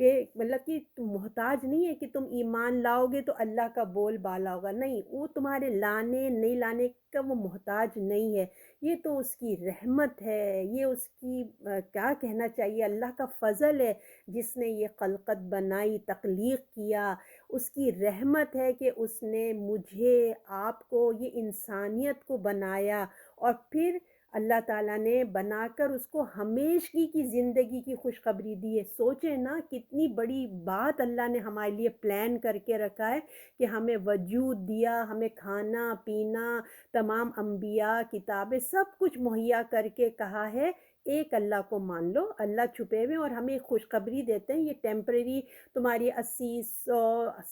پہ مطلب کہ تم محتاج نہیں ہے کہ تم ایمان لاؤ گے تو اللہ کا بول بالا ہوگا، نہیں، وہ تمہارے لانے نہیں لانے کا وہ محتاج نہیں ہے، یہ تو اس کی رحمت ہے، یہ اس کی کیا کہنا چاہیے، اللہ کا فضل ہے جس نے یہ خلقت بنائی، تخلیق کیا، اس کی رحمت ہے کہ اس نے مجھے آپ کو یہ انسانیت کو بنایا، اور پھر اللہ تعالیٰ نے بنا کر اس کو ہمیشگی کی زندگی کی خوشخبری دی ہے۔ سوچیں نا کتنی بڑی بات اللہ نے ہمارے لیے پلان کر کے رکھا ہے کہ ہمیں وجود دیا، ہمیں کھانا پینا، تمام انبیاء کتابیں سب کچھ مہیا کر کے کہا ہے ایک اللہ کو مان لو، اللہ چھپے ہوئے اور ہمیں خوشخبری دیتے ہیں یہ ٹیمپریری تمہاری 80 100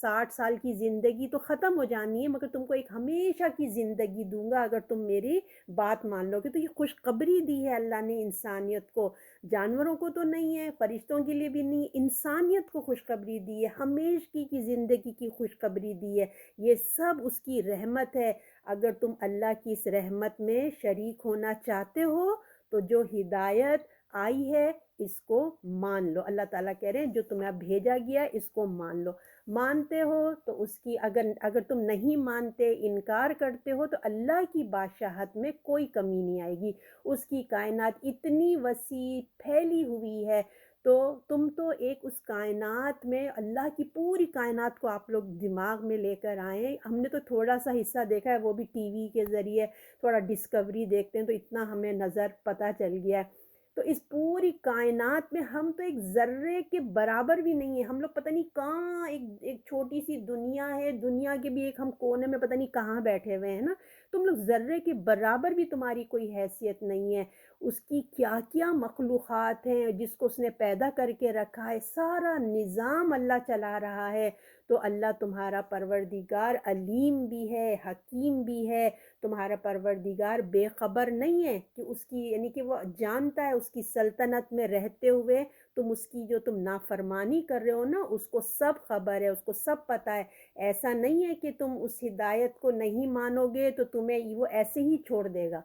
60 سال کی زندگی تو ختم ہو جانی ہے، مگر تم کو ایک ہمیشہ کی زندگی دوں گا اگر تم میری بات مان لو گے۔ تو یہ خوشخبری دی ہے اللہ نے انسانیت کو، جانوروں کو تو نہیں ہے، فرشتوں کے لیے بھی نہیں، انسانیت کو خوشخبری دی ہے، ہمیشگی کی زندگی کی خوشخبری دی ہے، یہ سب اس کی رحمت ہے۔ اگر تم اللہ کی اس رحمت میں شریک ہونا چاہتے ہو تو جو ہدایت آئی ہے اس کو مان لو، اللہ تعالیٰ کہہ رہے ہیں جو تمہیں بھیجا گیا ہے اس کو مان لو، مانتے ہو تو اس کی اگر تم نہیں مانتے، انکار کرتے ہو تو اللہ کی بادشاہت میں کوئی کمی نہیں آئے گی، اس کی کائنات اتنی وسیع پھیلی ہوئی ہے، تو تم تو ایک اس کائنات میں اللہ کی پوری کائنات کو آپ لوگ دماغ میں لے کر آئیں، ہم نے تو تھوڑا سا حصہ دیکھا ہے وہ بھی ٹی وی کے ذریعے، تھوڑا ڈسکوری دیکھتے ہیں تو اتنا ہمیں نظر پتہ چل گیا ہے، تو اس پوری کائنات میں ہم تو ایک ذرے کے برابر بھی نہیں ہیں، ہم لوگ پتہ نہیں کہاں ایک چھوٹی سی دنیا ہے، دنیا کے بھی ایک ہم کونے میں پتہ نہیں کہاں بیٹھے ہوئے ہیں نا، تم لوگ ذرے کے برابر بھی تمہاری کوئی حیثیت نہیں ہے، اس کی کیا کیا مخلوقات ہیں جس کو اس نے پیدا کر کے رکھا ہے، سارا نظام اللہ چلا رہا ہے، تو اللہ تمہارا پروردگار علیم بھی ہے، حکیم بھی ہے، تمہارا پروردگار بے خبر نہیں ہے کہ اس کی یعنی کہ وہ جانتا ہے اس کی سلطنت میں رہتے ہوئے تم اس کی جو تم نافرمانی کر رہے ہو نا اس کو سب خبر ہے، اس کو سب پتہ ہے، ایسا نہیں ہے کہ تم اس ہدایت کو نہیں مانو گے تو تمہیں وہ ایسے ہی چھوڑ دے گا،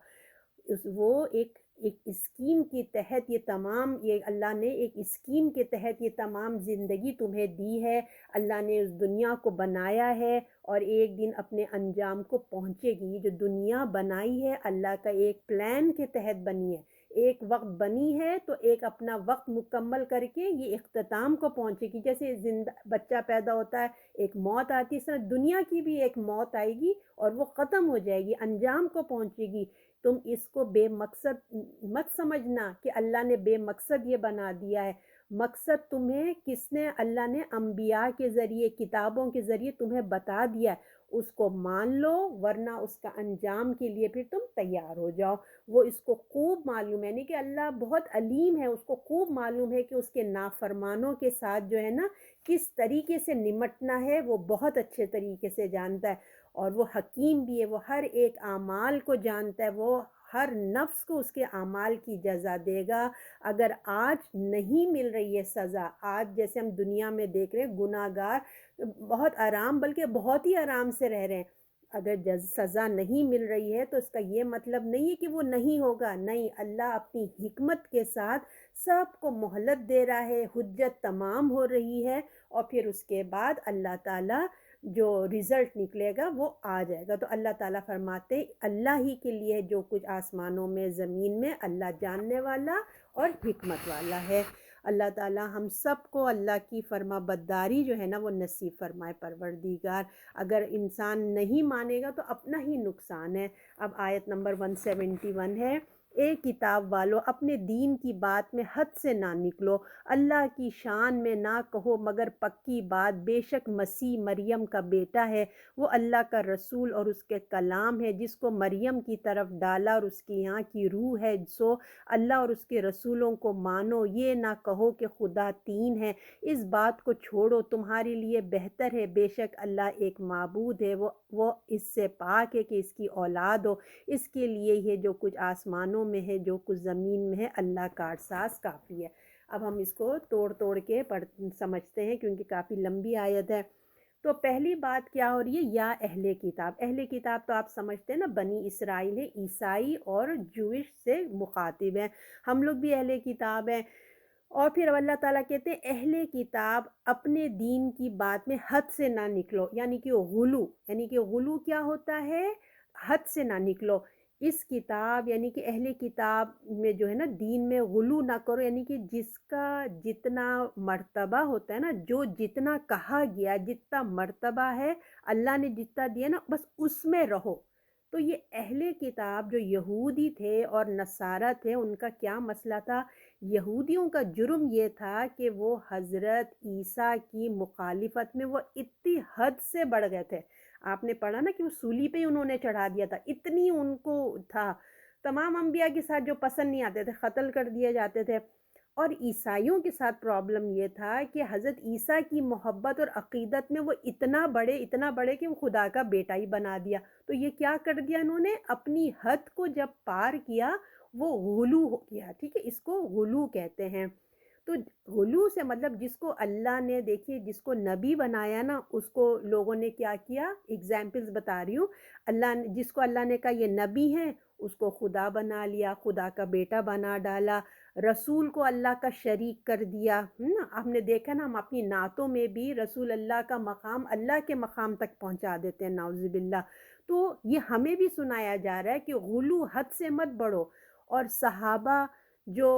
وہ ایک اسکیم کے تحت یہ تمام، یہ اللہ نے ایک اسکیم کے تحت یہ تمام زندگی تمہیں دی ہے، اللہ نے اس دنیا کو بنایا ہے اور ایک دن اپنے انجام کو پہنچے گی، یہ جو دنیا بنائی ہے اللہ کا ایک پلان کے تحت بنی ہے، ایک وقت بنی ہے تو ایک اپنا وقت مکمل کر کے یہ اختتام کو پہنچے گی، جیسے زندہ بچہ پیدا ہوتا ہے ایک موت آتی ہے، اس طرح دنیا کی بھی ایک موت آئے گی اور وہ ختم ہو جائے گی، انجام کو پہنچے گی، تم اس کو بے مقصد مت سمجھنا کہ اللہ نے بے مقصد یہ بنا دیا ہے، مقصد تمہیں کس نے، اللہ نے انبیاء کے ذریعے کتابوں کے ذریعے تمہیں بتا دیا ہے، اس کو مان لو ورنہ اس کا انجام کے لیے پھر تم تیار ہو جاؤ، وہ اس کو خوب معلوم ہے، نہیں کہ اللہ بہت علیم ہے، اس کو خوب معلوم ہے کہ اس کے نافرمانوں کے ساتھ جو ہے نا کس طریقے سے نمٹنا ہے، وہ بہت اچھے طریقے سے جانتا ہے، اور وہ حکیم بھی ہے، وہ ہر ایک اعمال کو جانتا ہے، وہ ہر نفس کو اس کے اعمال کی جزا دے گا، اگر آج نہیں مل رہی ہے سزا، آج جیسے ہم دنیا میں دیکھ رہے ہیں گناہ گار بہت آرام بلکہ بہت ہی آرام سے رہ رہے ہیں، اگر سزا نہیں مل رہی ہے تو اس کا یہ مطلب نہیں ہے کہ وہ نہیں ہوگا، نہیں، اللہ اپنی حکمت کے ساتھ سب کو مہلت دے رہا ہے، حجت تمام ہو رہی ہے، اور پھر اس کے بعد اللہ تعالیٰ جو رزلٹ نکلے گا وہ آ جائے گا، تو اللہ تعالیٰ فرماتے اللہ ہی کے لیے جو کچھ آسمانوں میں زمین میں، اللہ جاننے والا اور حکمت والا ہے، اللہ تعالیٰ ہم سب کو اللہ کی فرما برداری جو ہے نا وہ نصیب فرمائے پروردگار، اگر انسان نہیں مانے گا تو اپنا ہی نقصان ہے۔ اب آیت نمبر 171 ہے، اے کتاب والو اپنے دین کی بات میں حد سے نہ نکلو، اللہ کی شان میں نہ کہو مگر پکی بات، بے شک مسیح مریم کا بیٹا ہے، وہ اللہ کا رسول اور اس کے کلام ہے جس کو مریم کی طرف ڈالا اور اس کے یہاں کی روح ہے، سو اللہ اور اس کے رسولوں کو مانو، یہ نہ کہو کہ خدا تین ہے، اس بات کو چھوڑو، تمہارے لیے بہتر ہے، بے شک اللہ ایک معبود ہے، وہ اس سے پاک ہے کہ اس کی اولاد ہو، اس کے لیے یہ جو کچھ آسمانوں میں ہے جو کچھ زمین میں ہے، اللہ کارساز کافی ہے۔ اب ہم اس کو توڑ توڑ کے سمجھتے ہیں کیونکہ کافی لمبی آیت ہے۔ تو پہلی بات کیا ہو رہی ہے، یا اہل کتاب، اہل کتاب تو آپ سمجھتے ہیں نا بنی اسرائیل ہے، عیسائی اور جوئش سے مخاطب ہیں، ہم لوگ بھی اہل کتاب ہیں، اور پھر اب اللہ تعالیٰ کہتے ہیں اہل کتاب اپنے دین کی بات میں حد سے نہ نکلو، یعنی کہ غلو، یعنی کہ غلو کیا ہوتا ہے؟ حد سے نہ نکلو۔ اس کتاب یعنی کہ اہل کتاب میں جو ہے نا دین میں غلو نہ کرو، یعنی کہ جس کا جتنا مرتبہ ہوتا ہے نا، جو جتنا کہا گیا، جتنا مرتبہ ہے اللہ نے جتنا دیا نا، بس اس میں رہو۔ تو یہ اہل کتاب جو یہودی تھے اور نصارہ تھے، ان کا کیا مسئلہ تھا؟ یہودیوں کا جرم یہ تھا کہ وہ حضرت عیسیٰ کی مخالفت میں وہ اتنی حد سے بڑھ گئے تھے۔ آپ نے پڑھا نا کہ وہ سولی پہ ہی انہوں نے چڑھا دیا تھا، اتنی ان کو تھا۔ تمام انبیاء کے ساتھ جو پسند نہیں آتے تھے قتل کر دیے جاتے تھے۔ اور عیسائیوں کے ساتھ پرابلم یہ تھا کہ حضرت عیسیٰ کی محبت اور عقیدت میں وہ اتنا بڑے کہ وہ خدا کا بیٹا ہی بنا دیا۔ تو یہ کیا کر دیا انہوں نے؟ اپنی حد کو جب پار کیا وہ غلو ہو گیا، ٹھیک ہے، اس کو غلو کہتے ہیں۔ تو غلو سے مطلب جس کو اللہ نے، دیکھیے جس کو نبی بنایا نا، اس کو لوگوں نے کیا کیا؟ ایگزامپلز بتا رہی ہوں۔ اللہ نے، جس کو اللہ نے کہا یہ نبی ہیں، اس کو خدا بنا لیا، خدا کا بیٹا بنا ڈالا۔ رسول کو اللہ کا شریک کر دیا نا۔ آپ نے دیکھا نا، ہم اپنی نعتوں میں بھی رسول اللہ کا مقام اللہ کے مقام تک پہنچا دیتے ہیں، نعوذ باللہ۔ تو یہ ہمیں بھی سنایا جا رہا ہے کہ غلو، حد سے مت بڑھو۔ اور صحابہ جو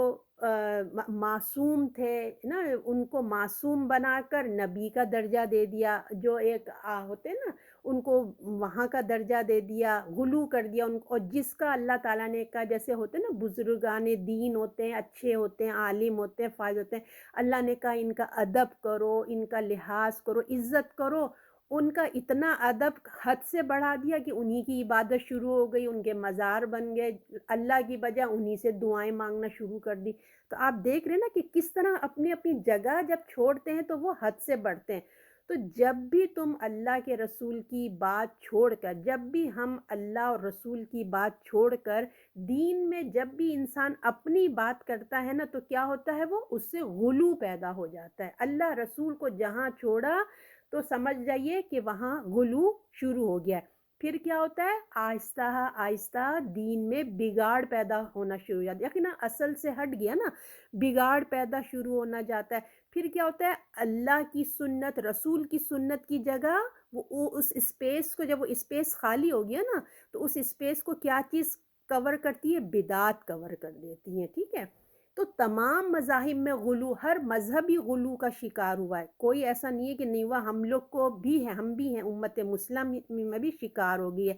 معصوم تھے نا، ان کو معصوم بنا کر نبی کا درجہ دے دیا، جو ایک ہوتے نا ان کو وہاں کا درجہ دے دیا، غلو کر دیا ان کو۔ اور جس کا اللہ تعالیٰ نے کہا، جیسے ہوتے نا بزرگان دین ہوتے ہیں، اچھے ہوتے ہیں، عالم ہوتے ہیں، فائز ہوتے ہیں، اللہ نے کہا ان کا ادب کرو، ان کا لحاظ کرو، عزت کرو، ان کا اتنا ادب حد سے بڑھا دیا کہ انہی کی عبادت شروع ہو گئی، ان کے مزار بن گئے، اللہ کی بجائے انہی سے دعائیں مانگنا شروع کر دی۔ تو آپ دیکھ رہے ہیں نا کہ کس طرح اپنی اپنی جگہ جب چھوڑتے ہیں تو وہ حد سے بڑھتے ہیں۔ تو جب بھی تم اللہ کے رسول کی بات چھوڑ کر، جب بھی ہم اللہ اور رسول کی بات چھوڑ کر دین میں جب بھی انسان اپنی بات کرتا ہے نا، تو کیا ہوتا ہے؟ وہ اس سے غلو پیدا ہو جاتا ہے۔ اللہ رسول کو جہاں چھوڑا تو سمجھ جائیے کہ وہاں غلو شروع ہو گیا ہے۔ پھر کیا ہوتا ہے؟ آہستہ آہستہ دین میں بگاڑ پیدا ہونا شروع ہو جاتا ہے، یقینا اصل سے ہٹ گیا نا، بگاڑ پیدا شروع ہونا جاتا ہے۔ پھر کیا ہوتا ہے؟ اللہ کی سنت، رسول کی سنت کی جگہ وہ اس اسپیس کو، جب وہ اسپیس خالی ہو گیا نا، تو اس اسپیس کو کیا چیز کور کرتی ہے؟ بدعات کور کر دیتی ہیں، ٹھیک ہے۔ تو تمام مذاہب میں غلو، ہر مذہب ہی غلو کا شکار ہوا ہے، کوئی ایسا نہیں ہے کہ نہیں ہوا، ہم لوگ کو بھی ہے، ہم بھی ہیں، امت مسلم میں بھی شکار ہو گئی ہے،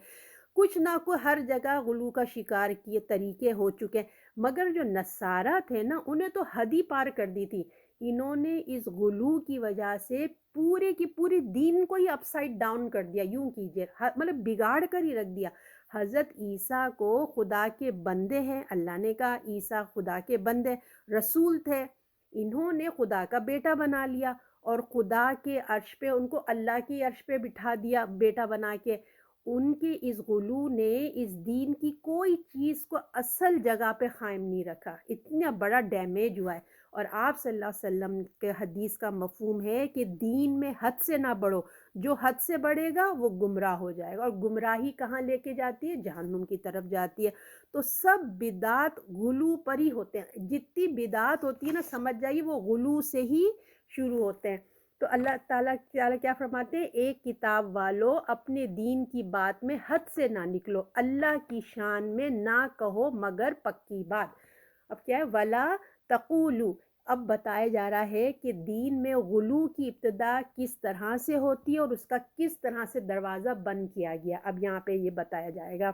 کچھ نہ کوئی ہر جگہ غلو کا شکار کیے طریقے ہو چکے ہیں۔ مگر جو نصارہ تھے نا، انہیں تو حد ہی پار کر دی تھی۔ انہوں نے اس غلو کی وجہ سے پورے کی پوری دین کو ہی اپ سائڈ ڈاؤن کر دیا، یوں کیجئے، مطلب بگاڑ کر ہی رکھ دیا۔ حضرت عیسیٰ کو خدا کے بندے ہیں، اللہ نے کہا عیسیٰ خدا کے بندے، رسول تھے، انہوں نے خدا کا بیٹا بنا لیا، اور خدا کے عرش پہ ان کو اللہ کی عرش پہ بٹھا دیا بیٹا بنا کے۔ ان کے اس غلو نے اس دین کی کوئی چیز کو اصل جگہ پہ قائم نہیں رکھا، اتنا بڑا ڈیمیج ہوا ہے۔ اور آپ صلی اللہ علیہ وسلم کے حدیث کا مفہوم ہے کہ دین میں حد سے نہ بڑھو، جو حد سے بڑھے گا وہ گمراہ ہو جائے گا، اور گمراہی کہاں لے کے جاتی ہے؟ جہنم کی طرف جاتی ہے۔ تو سب بدعات غلو پر ہی ہوتے ہیں، جتنی بدعات ہوتی ہے نا، سمجھ جائیے وہ غلو سے ہی شروع ہوتے ہیں۔ تو اللہ تعالیٰ کیا فرماتے ہیں؟ ایک کتاب والو اپنے دین کی بات میں حد سے نہ نکلو، اللہ کی شان میں نہ کہو مگر پکی بات۔ اب کیا ہے؟ ولا تقولو، اب بتایا جا رہا ہے کہ دین میں غلو کی ابتدا کس طرح سے ہوتی ہے اور اس کا کس طرح سے دروازہ بند کیا گیا۔ اب یہاں پہ یہ بتایا جائے گا،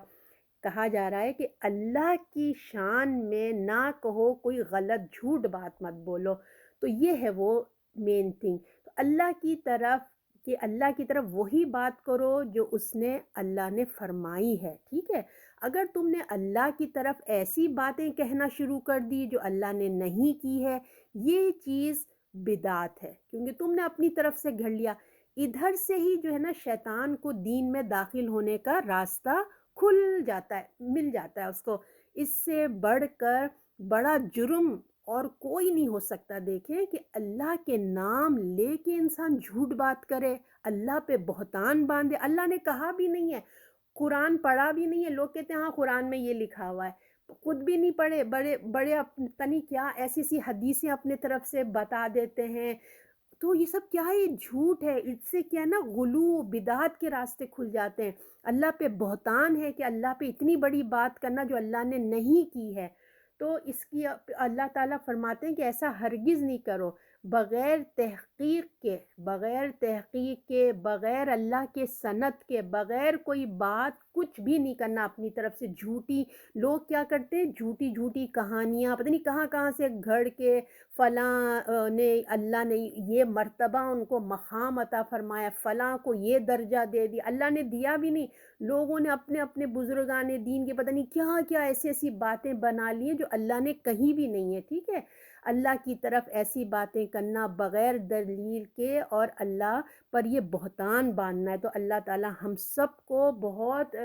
کہا جا رہا ہے کہ اللہ کی شان میں نہ کہو کوئی غلط جھوٹ بات مت بولو۔ تو یہ ہے وہ مین تھنگ، تو اللہ کی طرف، کہ اللہ کی طرف وہی بات کرو جو اس نے، اللہ نے فرمائی ہے، ٹھیک ہے۔ اگر تم نے اللہ کی طرف ایسی باتیں کہنا شروع کر دی جو اللہ نے نہیں کی ہے، یہ چیز بدعت ہے، کیونکہ تم نے اپنی طرف سے گھڑ لیا۔ ادھر سے ہی جو ہے نا شیطان کو دین میں داخل ہونے کا راستہ کھل جاتا ہے، مل جاتا ہے اس کو۔ اس سے بڑھ کر بڑا جرم اور کوئی نہیں ہو سکتا۔ دیکھیں کہ اللہ کے نام لے کے انسان جھوٹ بات کرے، اللہ پہ بہتان باندھے، اللہ نے کہا بھی نہیں ہے، قرآن پڑھا بھی نہیں ہے، لوگ کہتے ہیں ہاں قرآن میں یہ لکھا ہوا ہے، خود بھی نہیں پڑھے، بڑے بڑے پتہ نہیں کیا ایسی سی حدیثیں اپنے طرف سے بتا دیتے ہیں۔ تو یہ سب کیا ہے؟ یہ جھوٹ ہے، اس سے کیا ہے نا غلو بدعت کے راستے کھل جاتے ہیں۔ اللہ پہ بہتان ہے کہ اللہ پہ اتنی بڑی بات کرنا جو اللہ نے نہیں کی ہے۔ تو اس کی اللہ تعالیٰ فرماتے ہیں کہ ایسا ہرگز نہیں کرو، بغیر تحقیق کے، بغیر تحقیق کے، بغیر اللہ کے سند کے، بغیر کوئی بات کچھ بھی نہیں کرنا اپنی طرف سے جھوٹی۔ لوگ کیا کرتے ہیں؟ جھوٹی جھوٹی کہانیاں پتہ نہیں کہاں کہاں سے گھڑ کے، فلاں نے اللہ نے یہ مرتبہ ان کو مقام عطا فرمایا، فلاں کو یہ درجہ دے دیا، اللہ نے دیا بھی نہیں۔ لوگوں نے اپنے اپنے بزرگان دین کے پتہ نہیں کیا کیا ایسی ایسی باتیں بنا لی ہیں جو اللہ نے کہیں بھی نہیں ہے، ٹھیک ہے؟ اللہ کی طرف ایسی باتیں کرنا بغیر دلیل کے اور اللہ پر یہ بہتان باندھنا ہے۔ تو اللہ تعالیٰ ہم سب کو بہت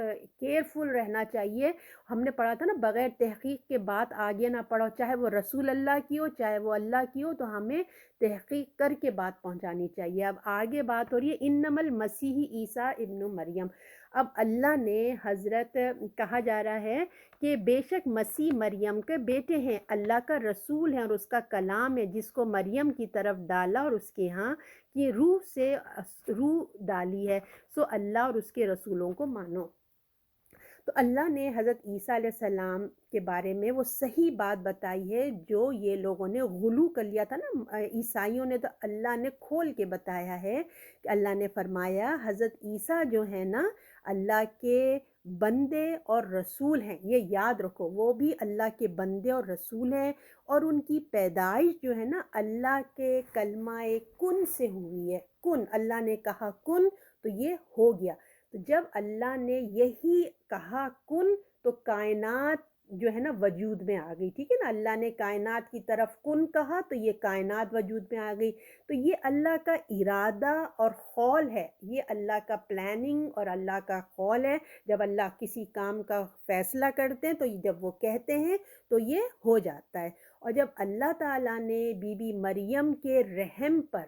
کیئرفل رہنا چاہیے۔ ہم نے پڑھا تھا نا، بغیر تحقیق کے بات آگے نہ پڑھو، چاہے وہ رسول اللہ کی ہو چاہے وہ اللہ کی ہو، تو ہمیں تحقیق کر کے بات پہنچانی چاہیے۔ اب آگے بات ہو رہی ہے انما المسیح عیسیٰ ابن مریم۔ اب اللہ نے حضرت کہا جا رہا ہے کہ بے شک مسیح مریم کے بیٹے ہیں، اللہ کا رسول ہے اور اس کا کلام ہے، جس کو مریم کی طرف ڈالا اور اس کے ہاں کی روح سے روح ڈالی ہے، سو اللہ اور اس کے رسولوں کو مانو۔ تو اللہ نے حضرت عیسیٰ علیہ السلام کے بارے میں وہ صحیح بات بتائی ہے جو یہ لوگوں نے غلو کر لیا تھا نا، عیسائیوں نے، تو اللہ نے کھول کے بتایا ہے کہ اللہ نے فرمایا حضرت عیسیٰ جو ہے نا اللہ کے بندے اور رسول ہیں، یہ یاد رکھو، وہ بھی اللہ کے بندے اور رسول ہیں، اور ان کی پیدائش جو ہے نا اللہ کے کلمہ کن سے ہوئی ہے۔ کن، اللہ نے کہا کن تو یہ ہو گیا۔ تو جب اللہ نے یہی کہا کن تو کائنات جو ہے نا وجود میں آ گئی، ٹھیک ہے نا؟ اللہ نے کائنات کی طرف کن کہا تو یہ کائنات وجود میں آ گئی۔ تو یہ اللہ کا ارادہ اور قول ہے، یہ اللہ کا پلاننگ اور اللہ کا قول ہے۔ جب اللہ کسی کام کا فیصلہ کرتے ہیں تو جب وہ کہتے ہیں تو یہ ہو جاتا ہے۔ اور جب اللہ تعالیٰ نے بی بی مریم کے رحم پر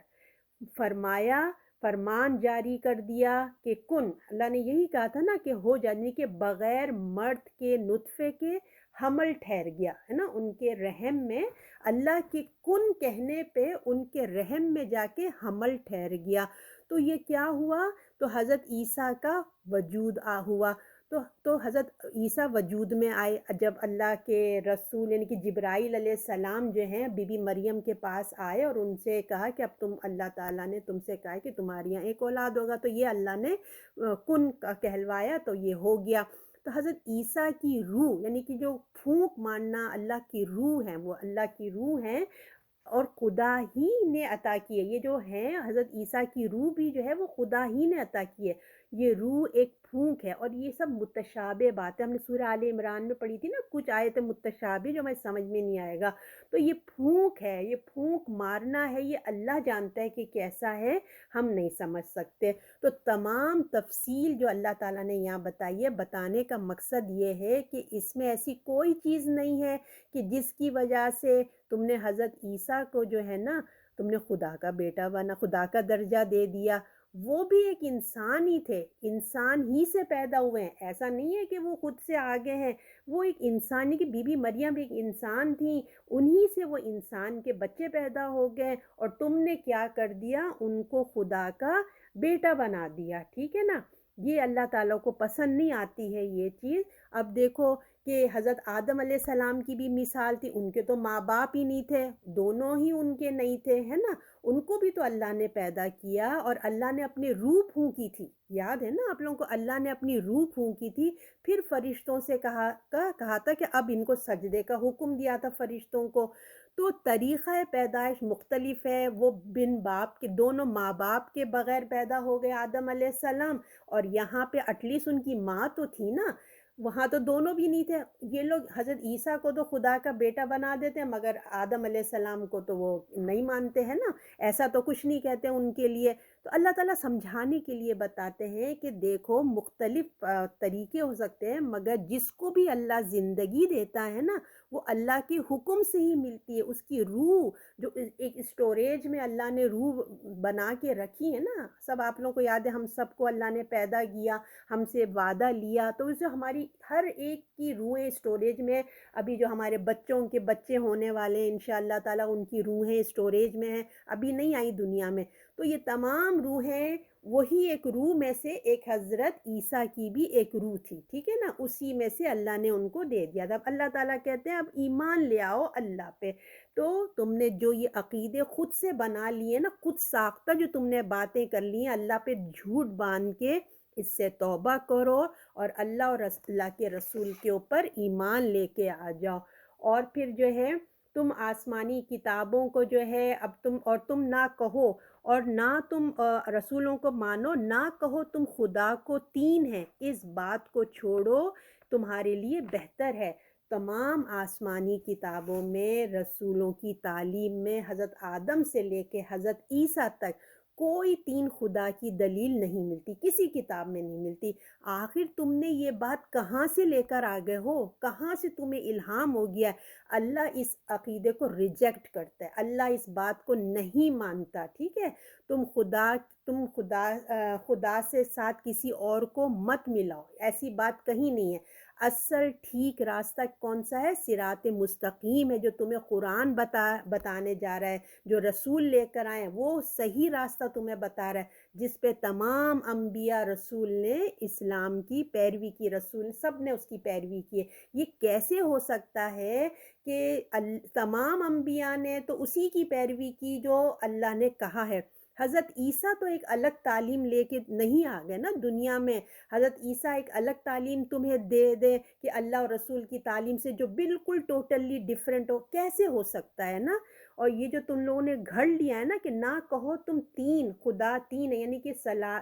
فرمایا، فرمان جاری کر دیا کہ کن، اللہ نے یہی کہا تھا نا کہ ہو جانے کے بغیر مرد کے نطفے کے حمل ٹھہر گیا ہے نا ان کے رحم میں، اللہ کے کن کہنے پہ ان کے رحم میں جا کے حمل ٹھہر گیا۔ تو یہ کیا ہوا؟ تو حضرت عیسیٰ کا وجود ہوا۔ تو حضرت عیسیٰ وجود میں آئے جب اللہ کے رسول یعنی کہ جبرائیل علیہ السلام جو ہیں بی بی مریم کے پاس آئے اور ان سے کہا کہ اب تم، اللہ تعالیٰ نے تم سے کہا کہ تمہارے یہاں ایک اولاد ہوگا، تو یہ اللہ نے کن کا کہلوایا تو یہ ہو گیا۔ تو حضرت عیسیٰ کی روح یعنی کہ جو پھونک مارنا اللہ کی روح ہے، وہ اللہ کی روح ہے اور خدا ہی نے عطا کی ہے۔ یہ جو ہے حضرت عیسیٰ کی روح بھی جو ہے وہ خدا ہی نے عطا کی ہے۔ یہ روح ایک پھونک ہے، اور یہ سب متشابہ باتیں ہم نے سورہ آل عمران میں پڑھی تھی نا، کچھ آیتیں متشابہ جو ہمیں سمجھ میں نہیں آئے گا۔ تو یہ پھونک ہے، یہ پھونک مارنا ہے، یہ اللہ جانتا ہے کہ کیسا ہے، ہم نہیں سمجھ سکتے۔ تو تمام تفصیل جو اللہ تعالیٰ نے یہاں بتائی ہے، بتانے کا مقصد یہ ہے کہ اس میں ایسی کوئی چیز نہیں ہے کہ جس کی وجہ سے تم نے حضرت عیسیٰ کو جو ہے نا تم نے خدا کا بیٹا بنا، خدا کا درجہ دے دیا۔ وہ بھی ایک انسان ہی تھے، انسان ہی سے پیدا ہوئے ہیں، ایسا نہیں ہے کہ وہ خود سے آگے ہیں۔ وہ ایک انسانی کی بی بی مریم ایک انسان تھی، انہی سے وہ انسان کے بچے پیدا ہو گئے، اور تم نے کیا کر دیا؟ ان کو خدا کا بیٹا بنا دیا، ٹھیک ہے نا؟ یہ اللہ تعالیٰ کو پسند نہیں آتی ہے یہ چیز۔ اب دیکھو کہ حضرت آدم علیہ السلام کی بھی مثال تھی، ان کے تو ماں باپ ہی نہیں تھے، دونوں ہی ان کے نہیں تھے، ہے نا؟ ان کو بھی تو اللہ نے پیدا کیا اور اللہ نے اپنی روح پھونکی تھی، یاد ہے نا آپ لوگوں کو؟ اللہ نے اپنی روح پھونکی تھی، پھر فرشتوں سے کہا تھا کہ اب ان کو سجدے کا حکم دیا تھا فرشتوں کو۔ تو طریقہ پیدائش مختلف ہے، وہ بن باپ کے، دونوں ماں باپ کے بغیر پیدا ہو گئے آدم علیہ السلام، اور یہاں پہ ایٹ لیسٹ ان کی ماں تو تھی نا، وہاں تو دونوں بھی نہیں تھے۔ یہ لوگ حضرت عیسیٰ کو تو خدا کا بیٹا بنا دیتے ہیں، مگر آدم علیہ السلام کو تو وہ نہیں مانتے ہیں نا، ایسا تو کچھ نہیں کہتے ان کے لیے۔ تو اللہ تعالیٰ سمجھانے کے لیے بتاتے ہیں کہ دیکھو مختلف طریقے ہو سکتے ہیں، مگر جس کو بھی اللہ زندگی دیتا ہے نا، وہ اللہ کے حکم سے ہی ملتی ہے۔ اس کی روح جو ایک اسٹوریج میں اللہ نے روح بنا کے رکھی ہے نا، سب آپ لوگوں کو یاد ہے، ہم سب کو اللہ نے پیدا کیا، ہم سے وعدہ لیا، تو اسے ہماری ہر ایک کی روحیں اسٹوریج میں، ابھی جو ہمارے بچوں کے بچے ہونے والے ہیں انشاءاللہ تعالیٰ ان کی روحیں اسٹوریج میں ہیں، ابھی نہیں آئی دنیا میں، تو یہ تمام روحیں وہی ایک روح میں سے ایک حضرت عیسیٰ کی بھی ایک روح تھی، ٹھیک ہے نا، اسی میں سے اللہ نے ان کو دے دیا تھا۔ اب اللہ تعالیٰ کہتے ہیں اب ایمان لے آؤ اللہ پہ، تو تم نے جو یہ عقیدے خود سے بنا لیے نا، خود ساختہ جو تم نے باتیں کر لی ہیں اللہ پہ جھوٹ باندھ کے، اس سے توبہ کرو اور اللہ اور اللہ کے رسول کے اوپر ایمان لے کے آ جاؤ، اور پھر جو ہے تم آسمانی کتابوں کو جو ہے اب تم نہ کہو، اور نہ تم رسولوں کو مانو، نہ کہو تم خدا کو تین ہے، اس بات کو چھوڑو، تمہارے لیے بہتر ہے۔ تمام آسمانی کتابوں میں، رسولوں کی تعلیم میں، حضرت آدم سے لے کے حضرت عیسیٰ تک کوئی تین خدا کی دلیل نہیں ملتی، کسی کتاب میں نہیں ملتی۔ آخر تم نے یہ بات کہاں سے لے کر آ گئے ہو؟ کہاں سے تمہیں الہام ہو گیا ہے؟ اللہ اس عقیدے کو ریجیکٹ کرتا ہے، اللہ اس بات کو نہیں مانتا، ٹھیک ہے؟ خدا سے ساتھ کسی اور کو مت ملاؤ، ایسی بات کہیں نہیں ہے۔ اصل ٹھیک راستہ کون سا ہے؟ صراط مستقیم ہے، جو تمہیں قرآن بتانے جا رہا ہے، جو رسول لے کر آئے ہیں، وہ صحیح راستہ تمہیں بتا رہا ہے، جس پہ تمام انبیاء رسول نے اسلام کی پیروی کی، رسول سب نے اس کی پیروی کی ہے۔ یہ کیسے ہو سکتا ہے کہ تمام انبیاء نے تو اسی کی پیروی کی جو اللہ نے کہا ہے؟ حضرت عیسیٰ تو ایک الگ تعلیم لے کے نہیں آ گئے نا دنیا میں، حضرت عیسیٰ ایک الگ تعلیم تمہیں دے دیں کہ اللہ اور رسول کی تعلیم سے جو بالکل ٹوٹلی ڈیفرنٹ ہو، کیسے ہو سکتا ہے نا؟ اور یہ جو تم لوگوں نے گھڑ لیا ہے نا کہ نہ کہو تم تین خدا تین ہے، یعنی کہ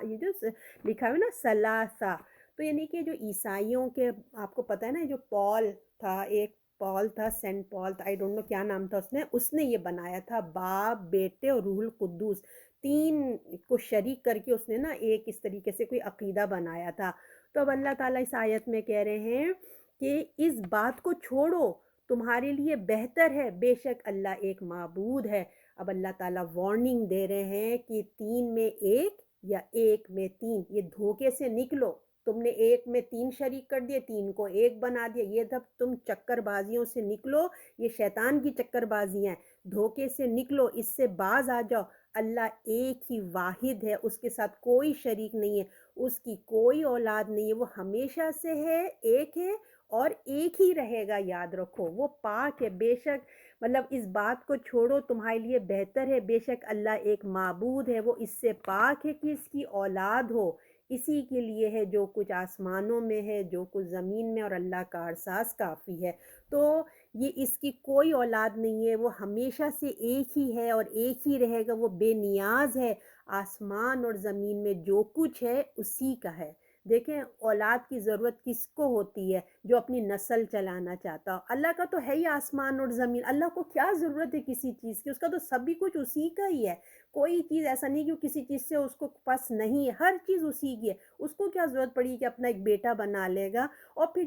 یہ جو لکھا ہے نا ثلاثہ، تو یعنی کہ جو عیسائیوں کے، آپ کو پتہ ہے نا جو پال تھا، ایک پال تھا، سینٹ پال تھا، آئی ڈونٹ نو کیا نام تھا، اس نے یہ بنایا تھا، باپ بیٹے اور روح القدس تین کو شریک کر کے اس نے نا ایک اس طریقے سے کوئی عقیدہ بنایا تھا۔ تو اب اللہ تعالیٰ اس آیت میں کہہ رہے ہیں کہ اس بات کو چھوڑو، تمہارے لیے بہتر ہے، بے شک اللہ ایک معبود ہے۔ اب اللہ تعالیٰ وارننگ دے رہے ہیں کہ تین میں ایک یا ایک میں تین، یہ دھوکے سے نکلو، تم نے ایک میں تین شریک کر دیے، تین کو ایک بنا دیا، یہ جب تم چکر بازیوں سے نکلو، یہ شیطان کی چکر بازیاں ہیں، دھوکے سے نکلو، اس سے باز آ جاؤ۔ اللہ ایک ہی واحد ہے، اس کے ساتھ کوئی شریک نہیں ہے، اس کی کوئی اولاد نہیں ہے، وہ ہمیشہ سے ہے، ایک ہے اور ایک ہی رہے گا، یاد رکھو، وہ پاک ہے، بے شک مطلب اس بات کو چھوڑو، تمہارے لیے بہتر ہے، بے شک اللہ ایک معبود ہے، وہ اس سے پاک ہے کہ اس کی اولاد ہو، اسی کے لیے ہے جو کچھ آسمانوں میں ہے، جو کچھ زمین میں، اور اللہ کا احساس کافی ہے۔ تو یہ اس کی کوئی اولاد نہیں ہے، وہ ہمیشہ سے ایک ہی ہے اور ایک ہی رہے گا، وہ بے نیاز ہے، آسمان اور زمین میں جو کچھ ہے اسی کا ہے۔ دیکھیں اولاد کی ضرورت کس کو ہوتی ہے؟ جو اپنی نسل چلانا چاہتا ہو۔ اللہ کا تو ہے ہی آسمان اور زمین، اللہ کو کیا ضرورت ہے کسی چیز کی؟ اس کا تو سبھی کچھ اسی کا ہی ہے، کوئی چیز ایسا نہیں کہ کسی چیز سے اس کو پاس نہیں ہے، ہر چیز اسی کی ہے، اس کو کیا ضرورت پڑی کہ اپنا ایک بیٹا بنا لے گا؟ اور پھر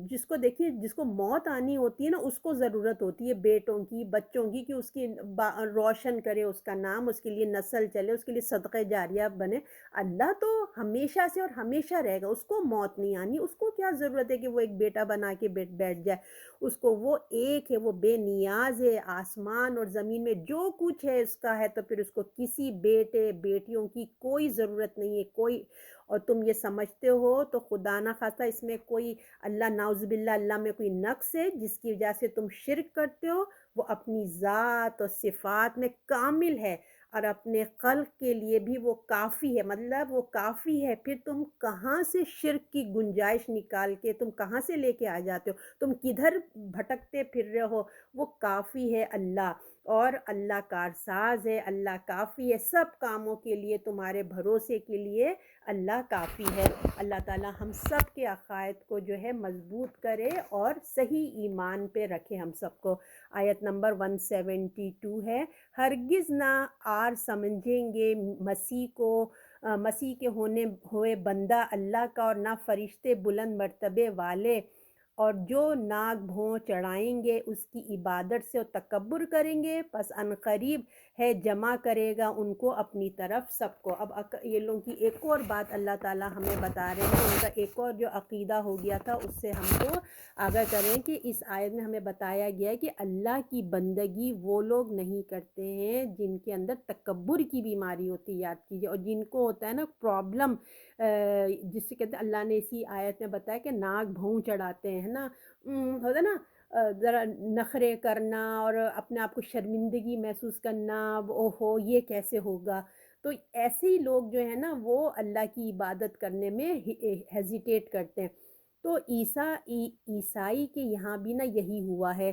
جس کو دیکھیے، جس کو موت آنی ہوتی ہے نا، اس کو ضرورت ہوتی ہے بیٹوں کی، بچوں کی، کہ اس کی روشن کرے اس کا نام، اس کے لیے نسل چلے، اس کے لیے صدقہ جاریہ بنے۔ اللہ تو ہمیشہ سے اور ہمیشہ رہے گا، اس کو موت نہیں آنی، اس کو کیا ضرورت ہے کہ وہ ایک بیٹا بنا کے بیٹھ جائے؟ اس کو وہ ایک ہے، وہ بے نیاز ہے، آسمان اور زمین میں جو کچھ ہے اس کا ہے، تو پھر اس کو کسی بیٹے بیٹیوں کی کوئی ضرورت نہیں ہے، کوئی۔ اور تم یہ سمجھتے ہو تو خدا نہ خواستہ اس میں کوئی، اللہ نعوذ باللہ، اللہ میں کوئی نقص ہے جس کی وجہ سے تم شرک کرتے ہو؟ وہ اپنی ذات اور صفات میں کامل ہے، اور اپنے خلق کے لیے بھی وہ کافی ہے، مطلب وہ کافی ہے، پھر تم کہاں سے شرک کی گنجائش نکال کے تم کہاں سے لے کے آ جاتے ہو؟ تم کدھر بھٹکتے پھر رہے ہو؟ وہ کافی ہے اللہ۔ اور اللہ کارساز ہے، اللہ کافی ہے، سب کاموں کے لیے تمہارے بھروسے کے لیے اللہ کافی ہے۔ اللہ تعالیٰ ہم سب کے عقائد کو جو ہے مضبوط کرے اور صحیح ایمان پہ رکھے ہم سب کو۔ آیت نمبر 172 ہے، ہرگز نہ آر سمجھیں گے مسیح کو، مسیح کے ہوئے بندہ اللہ کا، اور نہ فرشتے بلند مرتبے والے، اور جو ناک بھوں چڑھائیں گے اس کی عبادت سے اور تکبر کریں گے، پس ان قریب ہے جمع کرے گا ان کو اپنی طرف سب کو۔ اب یہ لوگوں کی ایک اور بات اللہ تعالیٰ ہمیں بتا رہے ہیں، ان کا ایک اور جو عقیدہ ہو گیا تھا اس سے ہم کو آگاہ کریں کہ اس آیت میں ہمیں بتایا گیا ہے کہ اللہ کی بندگی وہ لوگ نہیں کرتے ہیں جن کے اندر تکبر کی بیماری ہوتی ہے، یاد کیجیے، اور جن کو ہوتا ہے نا پرابلم، جس سے کہتے ہیں اللہ نے اسی آیت میں بتایا کہ ناک بھوں چڑھاتے ہیں نا، ہوتا ہے نا، ذرا نخرے کرنا اور اپنے آپ کو شرمندگی محسوس کرنا، اوہو یہ کیسے ہوگا، تو ایسے ہی لوگ جو ہیں نا وہ اللہ کی عبادت کرنے میں ہیزیٹیٹ کرتے ہیں۔ تو عیسائی کے یہاں بھی نا یہی ہوا ہے،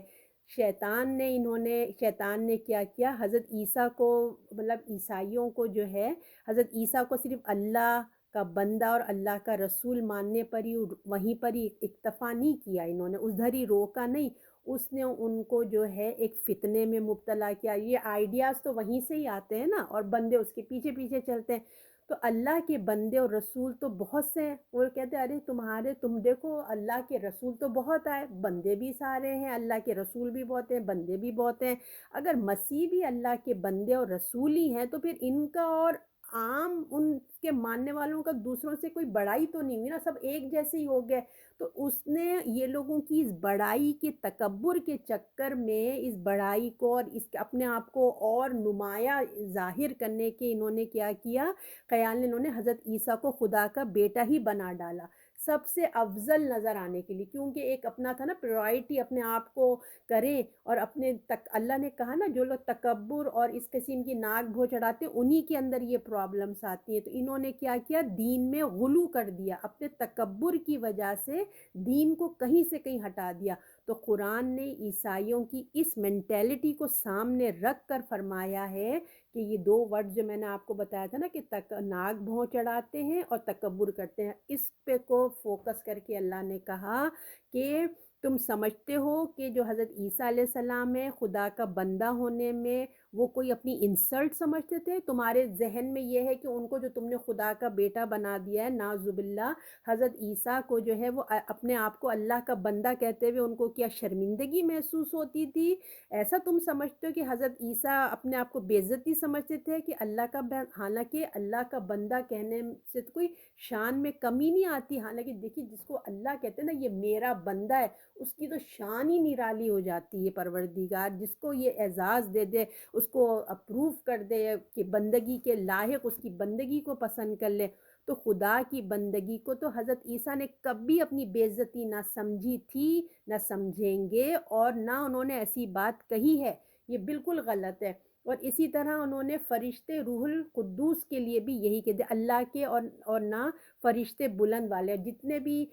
شیطان نے کیا کیا، حضرت عیسیٰ کو، مطلب عیسائیوں کو جو ہے حضرت عیسیٰ کو صرف اللہ کا بندہ اور اللہ کا رسول ماننے پر ہی، وہیں پر ہی اکتفا نہیں کیا انہوں نے، ادھر ہی روکا نہیں، اس نے ان کو جو ہے ایک فتنے میں مبتلا کیا۔ یہ آئیڈیاز تو وہیں سے ہی آتے ہیں نا، اور بندے اس کے پیچھے پیچھے چلتے ہیں۔ تو اللہ کے بندے اور رسول تو بہت سے ہیں، وہ کہتے ہیں ارے تم دیکھو اللہ کے رسول تو بہت آئے، بندے بھی سارے ہیں، اللہ کے رسول بھی بہت ہیں، بندے بھی بہت ہیں، اگر مسیح بھی اللہ کے بندے اور رسول ہی ہیں تو پھر ان کا اور عام ان کے ماننے والوں کا دوسروں سے کوئی بڑائی تو نہیں ہوئی نا، سب ایک جیسے ہی ہو گئے۔ تو اس نے یہ لوگوں کی اس بڑائی کے تکبر کے چکر میں، اس بڑائی کو اور اس اپنے آپ کو اور نمایاں ظاہر کرنے کے انہوں نے کیا کیا، خیال نے انہوں نے حضرت عیسیٰ کو خدا کا بیٹا ہی بنا ڈالا، سب سے افضل نظر آنے کے لیے، کیونکہ ایک اپنا تھا نا پرائورٹی، اپنے آپ کو کریں، اور اپنے اللہ نے کہا نا جو لوگ تکبر اور اس قسم کی ناک بھو چڑھاتے ہیں انہی کے اندر یہ پرابلمس آتی ہیں۔ تو انہوں نے کیا کیا، دین میں غلو کر دیا، اپنے تکبر کی وجہ سے دین کو کہیں سے کہیں ہٹا دیا۔ تو قرآن نے عیسائیوں کی اس مینٹیلٹی کو سامنے رکھ کر فرمایا ہے کہ یہ دو ورڈ جو میں نے آپ کو بتایا تھا نا کہ ناک بھوں چڑھاتے ہیں اور تکبر کرتے ہیں، اس پہ کو فوکس کر کے اللہ نے کہا کہ تم سمجھتے ہو کہ جو حضرت عیسیٰ علیہ السلام ہے خدا کا بندہ ہونے میں وہ کوئی اپنی انسلٹ سمجھتے تھے، تمہارے ذہن میں یہ ہے کہ ان کو جو تم نے خدا کا بیٹا بنا دیا ہے، نعوذ باللہ، حضرت عیسیٰ کو جو ہے وہ اپنے آپ کو اللہ کا بندہ کہتے ہوئے ان کو کیا شرمندگی محسوس ہوتی تھی؟ ایسا تم سمجھتے ہو کہ حضرت عیسیٰ اپنے آپ کو بے عزتی سمجھتے تھے کہ اللہ کا حالانکہ اللہ کا بندہ کہنے سے تو کوئی شان میں کمی نہیں آتی، حالانکہ دیکھیے جس کو اللہ کہتے ہیں نا یہ میرا بندہ ہے، اس کی تو شان ہی نرالی ہو جاتی ہے، پروردگار جس کو یہ اعزاز دے دے، اس کو اپروو کر دے کہ بندگی کے لائق اس کی بندگی کو پسند کر لے، تو خدا کی بندگی کو تو حضرت عیسیٰ نے کبھی اپنی بے عزتی نہ سمجھی تھی، نہ سمجھیں گے، اور نہ انہوں نے ایسی بات کہی ہے، یہ بالکل غلط ہے۔ اور اسی طرح انہوں نے فرشتے روح القدوس کے لیے بھی یہی کہتے اللہ کے، اور نہ فرشتے بلند والے، جتنے بھی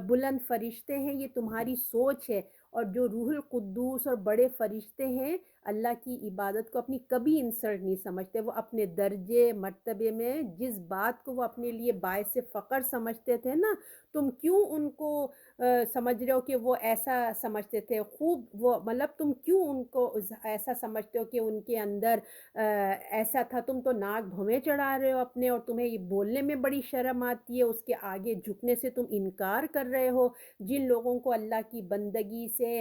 بلند فرشتے ہیں یہ تمہاری سوچ ہے، اور جو روح القدوس اور بڑے فرشتے ہیں اللہ کی عبادت کو اپنی کبھی انسلٹ نہیں سمجھتے، وہ اپنے درجے مرتبے میں جس بات کو وہ اپنے لیے باعث فخر سمجھتے تھے نا، تم کیوں ان کو سمجھ رہے ہو کہ وہ ایسا سمجھتے تھے، خوب وہ مطلب تم کیوں ان کو ایسا سمجھتے ہو کہ ان کے اندر ایسا تھا، تم تو ناک بھویں چڑھا رہے ہو اپنے، اور تمہیں یہ بولنے میں بڑی شرم آتی ہے، اس کے آگے جھکنے سے تم انکار کر رہے ہو۔ جن لوگوں کو اللہ کی بندگی سے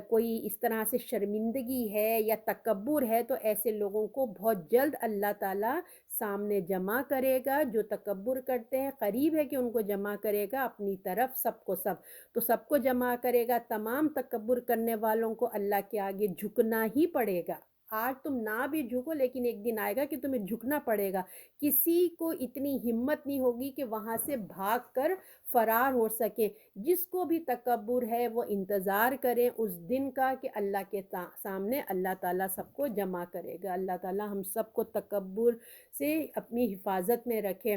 کوئی اس طرح سے شرمندگی ہے یا تکبر ہے، تو ایسے لوگوں کو بہت جلد اللہ تعالیٰ سامنے جمع کرے گا، جو تکبر کرتے ہیں قریب ہے کہ ان کو جمع کرے گا اپنی طرف سب کو سب، تو سب کو جمع کرے گا، تمام تکبر کرنے والوں کو اللہ کے آگے جھکنا ہی پڑے گا۔ آج تم نہ بھی جھکو لیکن ایک دن آئے گا کہ تمہیں جھکنا پڑے گا، کسی کو اتنی ہمت نہیں ہوگی کہ وہاں سے بھاگ کر فرار ہو سکے۔ جس کو بھی تکبر ہے وہ انتظار کریں اس دن کا کہ اللہ کے سامنے اللہ تعالیٰ سب کو جمع کرے گا۔ اللہ تعالیٰ ہم سب کو تکبر سے اپنی حفاظت میں رکھے۔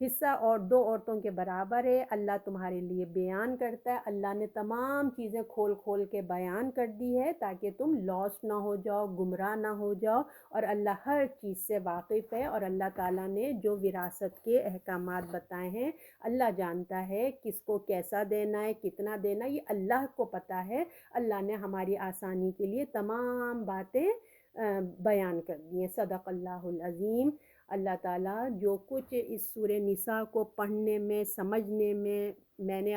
حصہ اور دو عورتوں کے برابر ہے، اللہ تمہارے لیے بیان کرتا ہے۔ اللہ نے تمام چیزیں کھول کھول کے بیان کر دی ہے تاکہ تم لاس نہ ہو جاؤ، گمراہ نہ ہو جاؤ، اور اللہ ہر چیز سے واقف ہے۔ اور اللہ تعالیٰ نے جو وراثت کے احکامات بتائے ہیں، اللہ جانتا ہے کس کو کیسا دینا ہے، کتنا دینا ہے، یہ اللہ کو پتہ ہے۔ اللہ نے ہماری آسانی کے لیے تمام باتیں بیان کر دی ہیں۔ صدق اللہ العظیم۔ اللہ تعالیٰ جو کچھ اس سورہ نساء کو پڑھنے میں، سمجھنے میں نے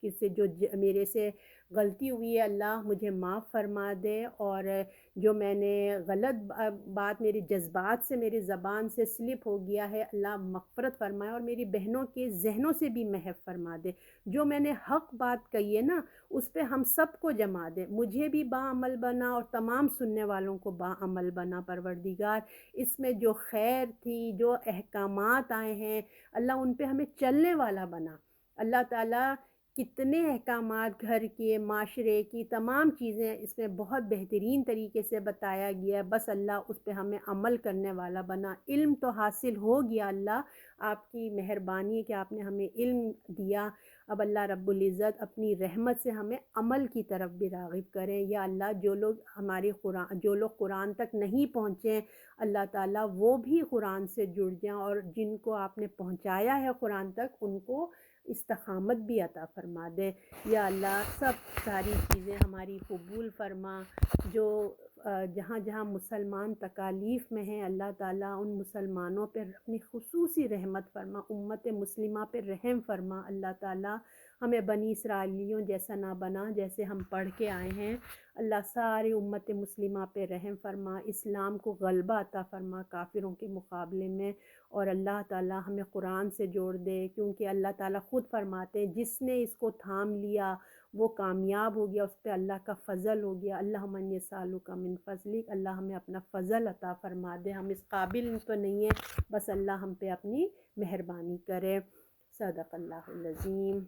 کسی جو میرے سے غلطی ہوئی ہے، اللہ مجھے معاف فرما دے، اور جو میں نے غلط بات میری جذبات سے، میری زبان سے سلپ ہو گیا ہے، اللہ مغفرت فرمائے، اور میری بہنوں کے ذہنوں سے بھی محو فرما دے۔ جو میں نے حق بات کہی ہے نا، اس پہ ہم سب کو جما دے، مجھے بھی باعمل بنا اور تمام سننے والوں کو باعمل بنا پروردگار۔ اس میں جو خیر تھی، جو احکامات آئے ہیں، اللہ ان پہ ہمیں چلنے والا بنا۔ اللہ تعالیٰ کتنے احکامات گھر کے، معاشرے کی تمام چیزیں اس میں بہت بہترین طریقے سے بتایا گیا ہے، بس اللہ اس پہ ہمیں عمل کرنے والا بنا۔ علم تو حاصل ہو گیا، اللہ آپ کی مہربانی ہے کہ آپ نے ہمیں علم دیا۔ اب اللہ رب العزت اپنی رحمت سے ہمیں عمل کی طرف بھی راغب کریں۔ یا اللہ جو لوگ قرآن تک نہیں پہنچے، اللہ تعالیٰ وہ بھی قرآن سے جڑ جائیں، اور جن کو آپ نے پہنچایا ہے قرآن تک، ان کو استقامت بھی عطا فرما دے۔ یا اللہ سب ساری چیزیں ہماری قبول فرما۔ جو جہاں جہاں مسلمان تکالیف میں ہیں، اللہ تعالیٰ ان مسلمانوں پر اپنی خصوصی رحمت فرما، امت مسلمہ پہ رحم فرما۔ اللہ تعالیٰ ہمیں بنی اسرائیلیوں جیسا نہ بنا جیسے ہم پڑھ کے آئے ہیں۔ اللہ ساری امت مسلمہ پہ رحم فرما، اسلام کو غلبہ عطا فرما کافروں کے مقابلے میں، اور اللہ تعالیٰ ہمیں قرآن سے جوڑ دے، کیونکہ اللہ تعالیٰ خود فرماتے ہیں جس نے اس کو تھام لیا وہ کامیاب ہو گیا، اس پہ اللہ کا فضل ہو گیا۔ اللہم انی اسألک من فضلک، اللہ ہمیں اپنا فضل عطا فرما دے۔ ہم اس قابل تو نہیں ہیں، بس اللہ ہم پہ اپنی مہربانی کرے۔ صدق اللہ العظیم۔